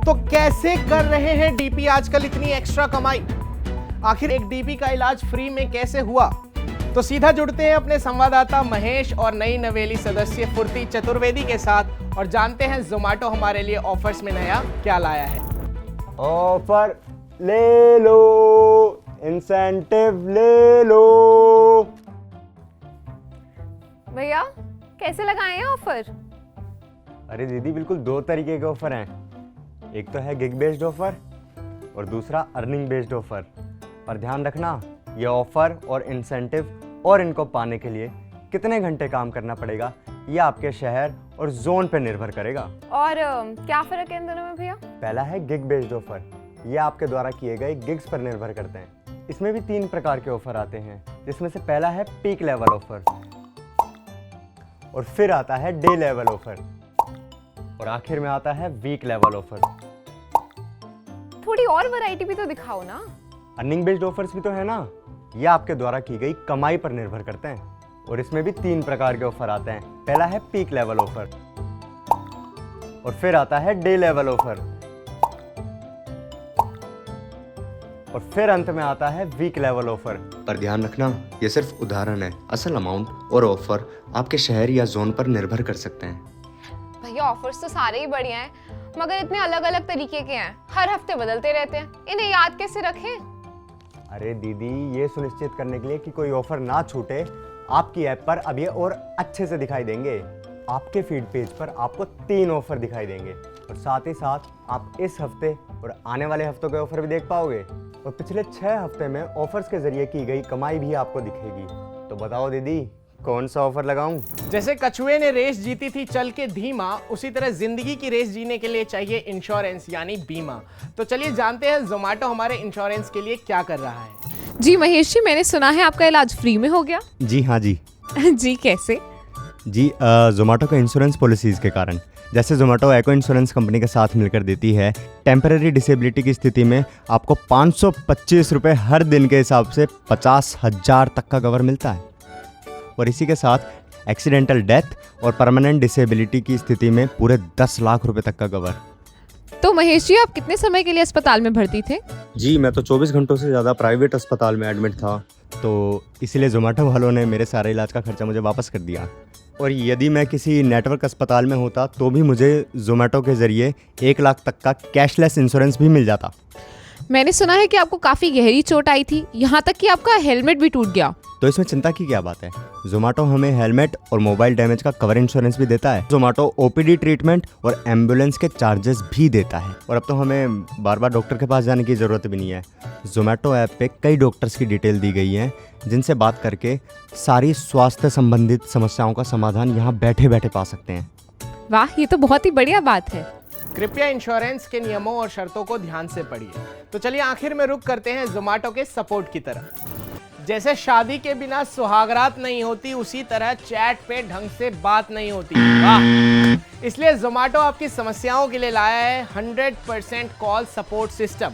तो कैसे कर रहे हैं डीपी आजकल इतनी एक्स्ट्रा कमाई? आखिर एक डीपी का इलाज फ्री में कैसे हुआ? तो सीधा जुड़ते हैं अपने संवाददाता महेश और नई नवेली सदस्य फुर्ती चतुर्वेदी के साथ और जानते हैं जोमेटो हमारे लिए ऑफर्स में नया क्या लाया है। ऑफर ले लो, इंसेंटिव ले लो। भैया कैसे लगाए हैं ऑफर? अरे दीदी, बिल्कुल दो तरीके के ऑफर हैं। एक तो है गिग बेस्ड ऑफर और दूसरा अर्निंग बेस्ड ऑफर। पर ध्यान रखना, ये ऑफर और इंसेंटिव और इनको पाने के लिए कितने घंटे काम करना पड़ेगा ये आपके शहर और जोन पर निर्भर करेगा। और क्या फर्क है इन दोनों में भैया? पहला है गिग बेस्ड ऑफर। ये आपके द्वारा किए गए गिग्स पर निर्भर करते हैं। इसमें भी 3 प्रकार के ऑफर आते हैं, जिसमें से पहला है पीक लेवल ऑफर और फिर आता है डे लेवल ऑफर और आखिर में आता है वीक लेवल ऑफर। थोड़ी और वैरायटी भी तो दिखाओ ना। अर्निंग बेस्ड ऑफर्स भी तो है ना, ये आपके द्वारा की गई कमाई पर निर्भर करते हैं और इसमें भी 3 प्रकार के ऑफर आते हैं। पहला है पीक लेवल ऑफर और फिर आता है डे लेवल ऑफर और फिर अंत में आता है वीक लेवल ऑफर। पर ध्यान रखना, ये सिर्फ उदाहरण है। असल अमाउंट और ऑफर आपके शहर या जोन पर निर्भर कर सकते हैं। भैया ऑफर्स तो सारे ही बढ़िया हैं, मगर इतने अलग अलग तरीके के हैं, हर हफ्ते बदलते रहते हैं, इन्हें याद कैसे रखें? अरे दीदी, ये सुनिश्चित करने के लिए कि कोई ऑफर ना छूटे, आपकी ऐप पर अब ये और अच्छे से दिखाई देंगे। आपके फीड पेज पर आपको 3 ऑफर दिखाई देंगे और साथ ही साथ आप इस हफ्ते और आने वाले हफ्तों के ऑफर भी देख पाओगे और पिछले 6 हफ्ते में ऑफर्स के जरिए की गई कमाई भी आपको दिखेगी। तो बताओ दीदी, कौन सा ऑफर लगाऊं? जैसे कछुए ने रेस जीती थी चल के धीमा, उसी तरह जिंदगी की रेस जीने के लिए चाहिए इंश्योरेंस यानी बीमा। तो चलिए जानते हैं जोमेटो हमारे इंश्योरेंस के लिए क्या कर रहा है। जी महेश जी, मैंने सुना है आपका इलाज फ्री में हो गया। जी हाँ जी। जी कैसे? जी, जोमेटो के इंश्योरेंस पॉलिसीज़ के कारण। जैसे जोमेटो एको इंश्योरेंस कंपनी के साथ मिलकर देती है टेम्परेरी डिसेबिलिटी की स्थिति में आपको 525 रुपये हर दिन के हिसाब से 50,000 तक का कवर मिलता है और इसी के साथ एक्सीडेंटल डेथ और परमानेंट डिसेबिलिटी की स्थिति में पूरे 10 लाख रुपए तक का कवर। तो महेश जी, आप कितने समय के लिए अस्पताल में भर्ती थे? जी, मैं तो 24 घंटों से ज़्यादा प्राइवेट अस्पताल में एडमिट था, तो इसीलिए जोमेटो वालों ने मेरे सारे इलाज का खर्चा मुझे वापस कर दिया। और यदि मैं किसी नेटवर्क अस्पताल में होता तो भी मुझे जोमेटो के ज़रिए 1 लाख तक का कैशलेस इंश्योरेंस भी मिल जाता। मैंने सुना है कि आपको काफ़ी गहरी चोट आई थी, यहाँ तक कि आपका हेलमेट भी टूट गया। तो इसमें चिंता की क्या बात है? जोमेटो हमें हेलमेट और मोबाइल डैमेज का कवर इंश्योरेंस भी देता है। जोमेटो ओपीडी ट्रीटमेंट और एम्बुलेंस के चार्जेस भी देता है और अब तो हमें बार बार डॉक्टर के पास जाने की ज़रूरत भी नहीं है। जोमेटो ऐप पे कई डॉक्टर्स की डिटेल दी गई है, जिनसे बात करके सारी स्वास्थ्य संबंधित समस्याओं का समाधान यहाँ बैठे बैठे पा सकते हैं। वाह, ये तो बहुत ही बढ़िया बात है। कृपया इंश्योरेंस के नियमों और शर्तों को ध्यान से पढ़िए। तो चलिए आखिर में रुक करते हैं जोमेटो के सपोर्ट की तरफ। जैसे शादी के बिना सुहागरात नहीं होती, उसी तरह चैट पे ढंग से बात नहीं होती। वाह! इसलिए जोमेटो आपकी समस्याओं के लिए लाया है 100% कॉल सपोर्ट सिस्टम,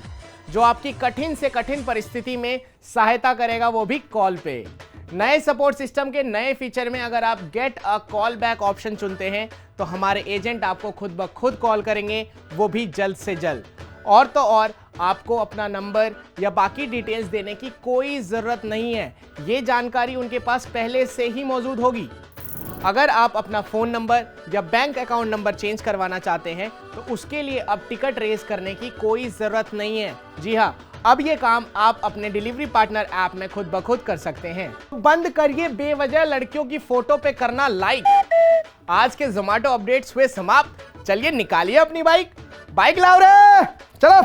जो आपकी कठिन से कठिन परिस्थिति में सहायता करेगा, वो भी कॉल पे। नए सपोर्ट सिस्टम के नए फीचर में अगर आप get a call back option चुनते हैं तो हमारे एजेंट आपको खुद ब खुद कॉल करेंगे, वो भी जल्द से जल्द। और तो और आपको अपना नंबर या बाकी डिटेल्स देने की कोई ज़रूरत नहीं है, ये जानकारी उनके पास पहले से ही मौजूद होगी। अगर आप अपना फ़ोन नंबर या बैंक अकाउंट नंबर चेंज करवाना चाहते हैं तो उसके लिए अब टिकट रेस करने की कोई ज़रूरत नहीं है। जी हाँ, अब ये काम आप अपने डिलीवरी पार्टनर ऐप में खुद ब खुद कर सकते हैं। बंद करिए बेवजह लड़कियों की फोटो पे करना लाइक। आज के जोमेटो अपडेट्स हुए समाप्त। चलिए निकालिए अपनी बाइक लाओ रे, चलो।